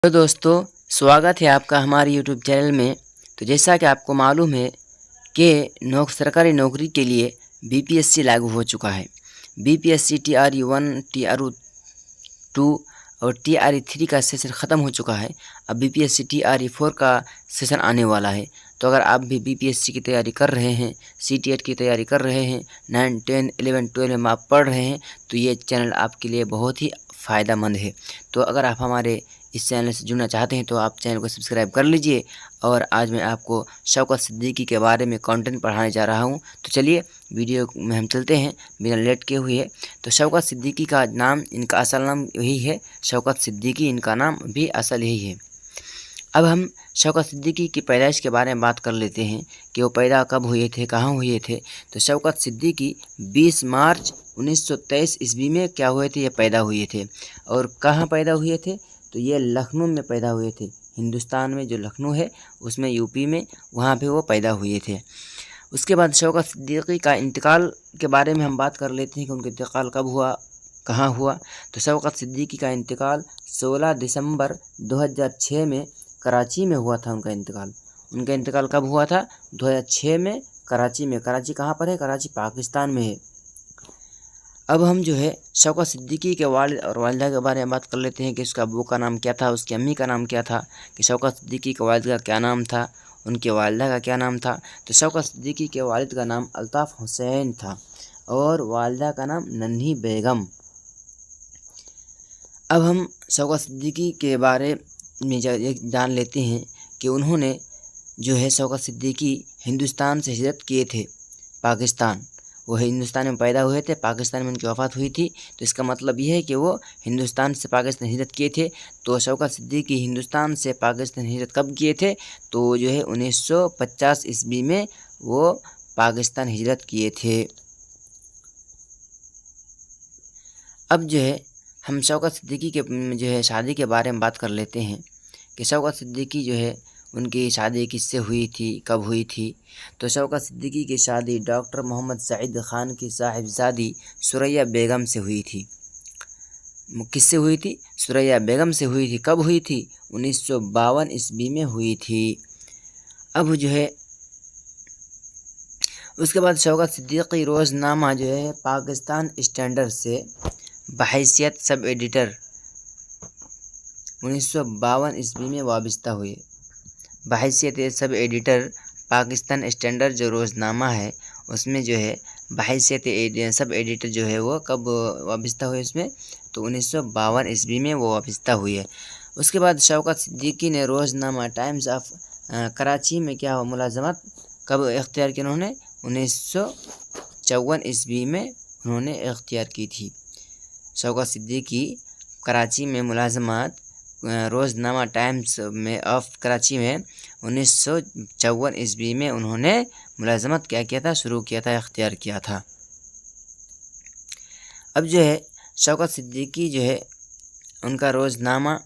तो दोस्तों, स्वागत है आपका हमारे यूट्यूब चैनल में। तो जैसा कि आपको मालूम है कि सरकारी नौकरी के लिए बीपीएससी लागू हो चुका है। बीपीएससी TRE 1, TRE 2 और TRE 3 का सेशन ख़त्म हो चुका है। अब बीपीएससी TRE 4 का सेशन आने वाला है। तो अगर आप भी बीपीएससी की तैयारी कर रहे हैं, CTET की तैयारी कर रहे हैं, 9, 10, 11, 12 में आप पढ़ रहे हैं, तो ये चैनल आपके लिए बहुत ही फ़ायदेमंद है। तो अगर आप हमारे इस चैनल से जुड़ना चाहते हैं तो आप चैनल को सब्सक्राइब कर लीजिए। और आज मैं आपको शौकत सिद्दीकी के बारे में कंटेंट पढ़ाने जा रहा हूं। तो चलिए वीडियो में हम चलते हैं बिना लेट किए हुए। तो शौकत सिद्दीकी का नाम, इनका असल नाम यही है, शौकत सिद्दीकी इनका नाम भी असल यही है। अब हम शौकत सिद्दीकी की पैदाइश के बारे में बात कर लेते हैं कि वो पैदा कब हुए थे, कहाँ हुए थे। तो शौकत सिद्दीकी 20 मार्च 1923 ईस्वी में क्या हुए थे, ये पैदा हुए थे। और कहाँ पैदा हुए थे, तो ये लखनऊ में पैदा हुए थे। हिंदुस्तान में जो लखनऊ है उसमें, यूपी में, वहाँ पे वो पैदा हुए थे। उसके बाद शौकत सिद्दीकी का इंतकाल के बारे में हम बात कर लेते हैं कि उनका इंतकाल कब हुआ, कहाँ हुआ। तो शौकत सिद्दीकी का इंतकाल 16 दिसंबर 2006 में कराची में हुआ था। उनका इंतकाल कब हुआ था? 2006 में कराची में। कराची कहाँ पर है? कराची पाकिस्तान में है। अब हम जो है शौकत सिद्दीकी के वालिद और वालिदा के बारे में बात कर लेते हैं कि उसका अब्बू का नाम क्या था, उसकी अम्मी का नाम क्या था, कि शौकत सिद्दीकी के वालिद का क्या नाम था, उनके वालिदा का क्या नाम था। तो शौकत सिद्दीकी के वालिद का नाम अल्ताफ़ हुसैन था और वालिदा का नाम नन्ही बेगम। अब हम शौकत सिद्दीकी के बारे में जान लेते हैं कि उन्होंने जो है, शौकत सिद्दीकी हिंदुस्तान से हिजरत किए थे पाकिस्तान। वो हिंदुस्तान में पैदा हुए थे, पाकिस्तान में उनकी वफ़ात हुई थी। तो इसका मतलब ये है कि वो हिंदुस्तान से पाकिस्तान हिजरत किए थे। तो शौकत सिद्दीकी हिंदुस्तान से पाकिस्तान हिजरत कब किए थे? तो जो है 1950 ईस्वी में वो पाकिस्तान हिजरत किए थे। अब जो है हम शौकत सिद्दीकी के जो है शादी के बारे में बात कर लेते हैं कि शौकत सिद्दीकी जो है, उनकी शादी किससे हुई थी, कब हुई थी। तो शौकत सिद्दीकी की शादी डॉक्टर मोहम्मद सईद ख़ान की साहिबजादी सुरैया बेगम से हुई थी। किससे हुई थी? सुरैया बेगम से हुई थी। कब हुई थी? 1952 ईस्वी में हुई थी। अब जो है उसके बाद शौकत सिद्दीकी रोज़नामा जो है पाकिस्तान स्टैंडर्ड से बहैसियत सब एडिटर 1952 ईस्वी में वाबस्ता हुए। बहैसियत सब एडिटर पाकिस्तान स्टैंडर्ड जो रोज़नामा है उसमें जो है बहैसियत सब एडिटर जो है वो कब वाबस्ता हुए इसमें? तो 1952 ईस्वी में वो वाबस्ता हुई है। उसके बाद शौकत सिद्दीकी ने रोज़नामा टाइम्स ऑफ कराची में क्या मुलाजमत कब इख्तियार की? उन्होंने 1954 ईस्वी में उन्होंने इख्तियार की थी। शौकत सिद्दीकी कराची में मुलाजमत रोज़नामा टाइम्स में ऑफ कराची में 1954 ईस्वी में उन्होंने मुलाजमत क्या किया था? शुरू किया था, इख्तियार किया था। अब जो है शौकत सिद्दीकी जो है, उनका रोज़नामा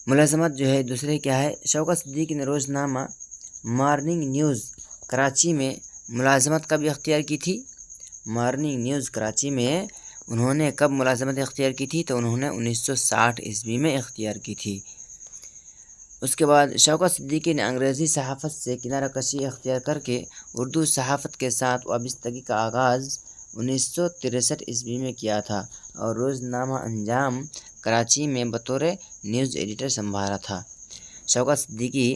मुलाजमत जो है दूसरे क्या है? शौकत सिद्दीकी ने रोज़नामा मॉर्निंग न्यूज़ कराची में मुलाजमत कब इख्तियार की थी? मॉर्निंग न्यूज़ कराची में उन्होंने कब मुलाजमत इख्तियार की थी? तो उन्होंने 1960 ईस्वी में इख्तियार की थी। उसके बाद शौकत सिद्दीकी ने अंग्रेज़ी सहाफ़त से किनारा कशी इख्तियार करके उर्दू सहाफ़त के साथ वाबस्तगी का आगाज़ 1963 ईस्वी में किया था और रोज़नामा अंजाम कराची में बतौर न्यूज़ एडिटर संभाला था। शौकत सिद्दीकी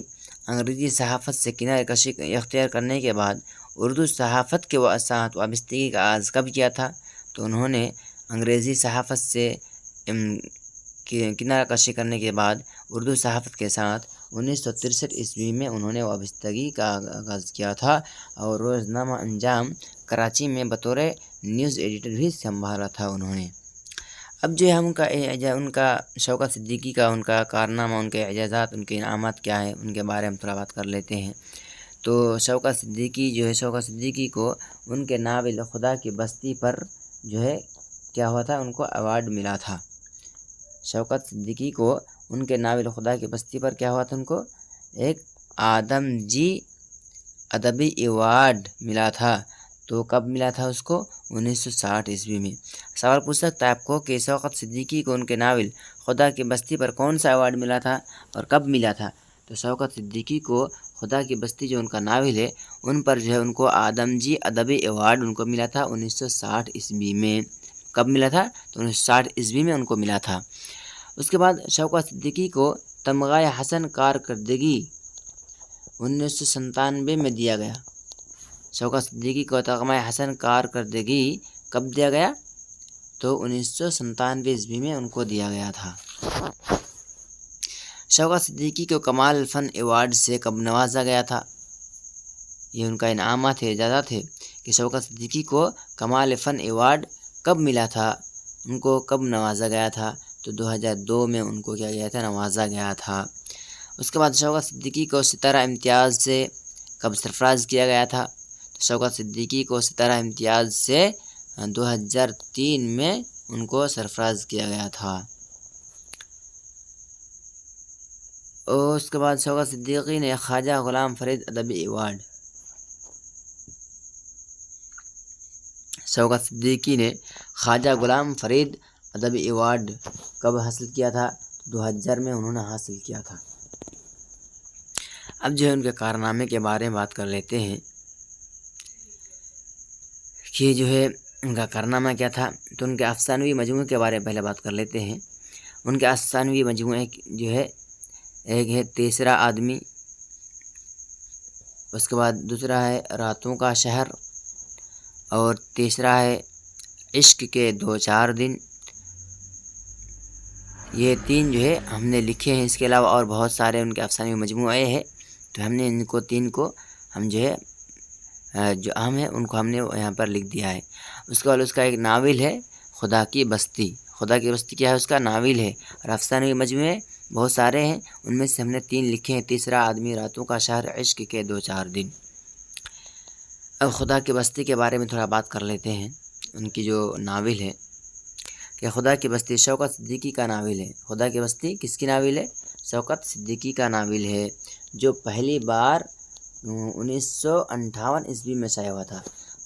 अंग्रेज़ी सहाफ़त से किनारा कशी इख्तियार करने के बाद उर्दू सहाफ़त के साथ वाबस्तगी का आगाज़ कब किया था? तो उन्होंने अंग्रेज़ी सहाफ़त से किनारा कशी करने के बाद उर्दू सहाफ़त के साथ 1963 ईस्वी में उन्होंने वाबस्तगी का आगाज़ किया था और रोज़नामा अंजाम कराची में बतौर न्यूज़ एडिटर भी संभाला था उन्होंने। अब जो है हम उनका शौकत सिद्दीकी का उनका कारनामा, उनके एजाज़ात, उनके इनामात क्या हैं, उनके बारे में थोड़ा बात कर लेते हैं। तो शौकत सिद्दीकी जो है, शौकत सिद्दीकी को उनके नाविल खुदा की बस्ती पर जो है क्या हुआ था? उनको अवार्ड मिला था। शौकत सिद्दीकी को उनके नाविल खुदा की बस्ती पर क्या हुआ था? उनको एक आदमजी अदबी अवार्ड मिला था। تو کب ملا تھا اس کو؟ 1960 عیسوی میں۔ سوال پوچھ سکتا ہے آپ کو کہ شوکت صدیقی کو ان کے ناول خدا کی بستی پر کون سا ایوارڈ ملا تھا اور کب ملا تھا؟ تو شوکت صدیقی کو خدا کی بستی جو ان کا ناول ہے ان پر جو ہے ان کو آدمجی ادبی ایوارڈ ان کو ملا تھا 1960 عیسوی میں۔ کب ملا تھا؟ تو 1960 عیسوی میں ان کو ملا تھا۔ اس کے بعد شوکت صدیقی کو تمغہ حسن کارکردگی 1997 میں دیا گیا۔ شوکت صدیقی کو تمغہ حسن کارکردگی کب دیا گیا؟ تو 1997 عیسوی میں ان کو دیا گیا تھا۔ شوکت صدیقی کو کمال الفن ایوارڈ سے کب نوازا گیا تھا؟ یہ ان کا انعامات ہے، اعزازات تھے کہ شوکت صدیقی کو کمال فن ایوارڈ کب ملا تھا، ان کو کب نوازا گیا تھا؟ تو 2002 میں ان کو کیا گیا تھا؟ نوازا گیا تھا۔ اس کے بعد شوکت صدیقی کو ستارہ امتیاز سے کب سرفراز کیا گیا تھا؟ تو شوکت صدیقی کو ستارہ امتیاز سے 2003 میں ان کو سرفراز کیا گیا تھا۔ اور اس کے بعد شوکت صدیقی نے خواجہ غلام فرید ادبی ایوارڈ، شوکت صدیقی نے خواجہ غلام فرید ادبی ایوارڈ کب حاصل کیا تھا؟ 2000 میں انہوں نے حاصل کیا تھا۔ اب جو ہے ان کے کارنامے کے بارے میں بات کر لیتے ہیں کہ جو ہے ان کا کارنامہ کیا تھا۔ تو ان کے افسانوی مجموعے کے بارے میں پہلے بات کر لیتے ہیں۔ ان کے افسانوی مجموعے جو ہے ایک ہے تیسرا آدمی، اس کے بعد دوسرا ہے راتوں کا شہر، اور تیسرا ہے عشق کے 2-4 دن۔ یہ 3 جو ہے ہم نے لکھے ہیں۔ اس کے علاوہ اور بہت سارے ان کے افسانوی مجموعے ہیں، تو ہم نے ان کو 3 کو ہم جو ہے جو اہم ہے ان کو ہم نے یہاں پر لکھ دیا ہے۔ اس کے بعد اس کا ایک ناول ہے خدا کی بستی۔ خدا کی بستی کیا ہے؟ اس کا ناول ہے۔ اور افسانوی مجموعے بہت سارے ہیں، ان میں سے ہم نے 3 لکھے ہیں، تیسرا آدمی، راتوں کا شہر، عشق کے 2-4 دن۔ اب خدا کی بستی کے بارے میں تھوڑا بات کر لیتے ہیں۔ ان کی جو ناول ہے کہ خدا کی بستی شوکت صدیقی کا ناول ہے۔ خدا کی بستی کس کی ناول ہے؟ شوکت صدیقی کا ناول ہے، جو پہلی بار 1958 عیسوی میں شائع ہوا تھا۔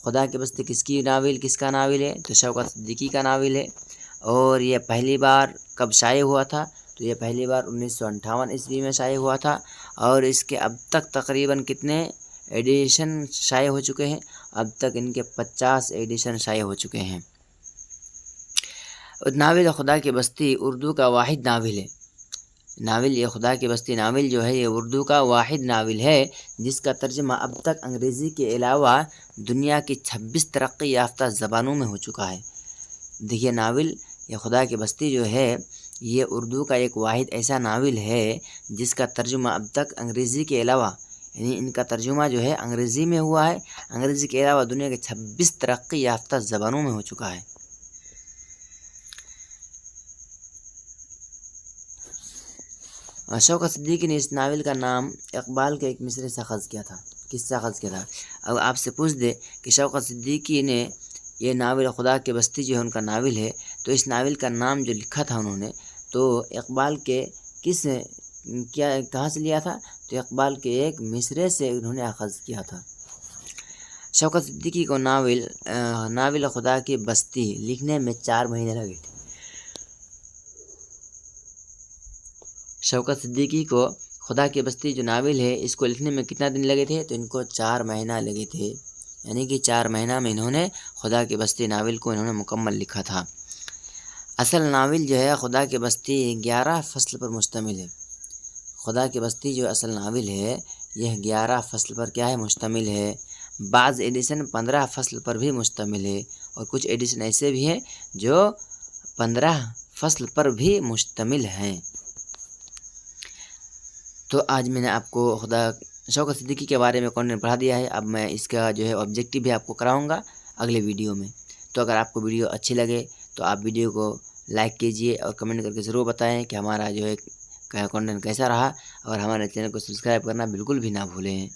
خدا کی بستی کس کی ناول، کس کا ناول ہے؟ تو شوکت صدیقی کا ناول ہے۔ اور یہ پہلی بار کب شائع ہوا تھا؟ تو یہ پہلی بار 1958 عیسوی میں شائع ہوا تھا، اور اس کے اب تک تقریباً کتنے ایڈیشن شائع ہو چکے ہیں؟ اب تک ان کے 50 ایڈیشن شائع ہو چکے ہیں۔ ناول خدا کی بستی اردو کا واحد ناول ہے۔ ناول یہ خدا کی بستی ناول جو ہے یہ اردو کا واحد ناول ہے جس کا ترجمہ اب تک انگریزی کے علاوہ دنیا کی 26 ترقی یافتہ زبانوں میں ہو چکا ہے۔ دیکھیے ناول یہ خدا کی بستی جو ہے یہ اردو کا ایک واحد ایسا ناول ہے جس کا ترجمہ اب تک انگریزی کے علاوہ، یعنی ان کا ترجمہ جو ہے انگریزی میں ہوا ہے، انگریزی کے علاوہ دنیا کے 26 ترقی یافتہ زبانوں میں ہو چکا ہے۔ شوکت صدیقی نے اس ناول کا نام اقبال کے ایک مصرعے سے اخذ کیا تھا۔ کس سے اخذ کیا تھا؟ اب آپ سے پوچھ دے کہ شوکت صدیقی نے یہ ناول خدا کی بستی جو ہے ان کا ناول ہے، تو اس ناول کا نام جو لکھا تھا انہوں نے تو اقبال کے کہاں سے لیا تھا؟ تو اقبال کے ایک مصرعے سے انہوں نے اخذ کیا تھا۔ شوکت صدیقی کو ناول خدا کی بستی لکھنے میں 4 مہینے لگے تھے۔ شوکت صدیقی کو خدا کی بستی جو ناول ہے اس کو لکھنے میں کتنا دن لگے تھے؟ تو ان کو 4 مہینہ لگے تھے، یعنی کہ 4 مہینہ میں انہوں نے خدا کی بستی ناول کو انہوں نے مکمل لکھا تھا۔ اصل ناول جو ہے خدا کی بستی 11 فصل پر مشتمل ہے۔ خدا کی بستی جو اصل ناول ہے یہ 11 فصل پر کیا ہے؟ مشتمل ہے۔ بعض ایڈیشن 15 فصل پر بھی مشتمل ہے، اور کچھ ایڈیشن ایسے بھی ہیں جو 15 فصل پر بھی مشتمل ہیں۔ تو آج میں نے آپ کو شوکت صدیقی کے بارے میں کنٹینٹ پڑھا دیا ہے۔ اب میں اس کا جو ہے آبجیکٹیو بھی آپ کو کراؤں گا اگلے ویڈیو میں۔ تو اگر آپ کو ویڈیو اچھی لگے تو آپ ویڈیو کو لائک کیجئے اور کمنٹ کر کے ضرور بتائیں کہ ہمارا جو ہے کنٹینٹ کیسا رہا، اور ہمارے چینل کو سبسکرائب کرنا بالکل بھی نہ بھولیں۔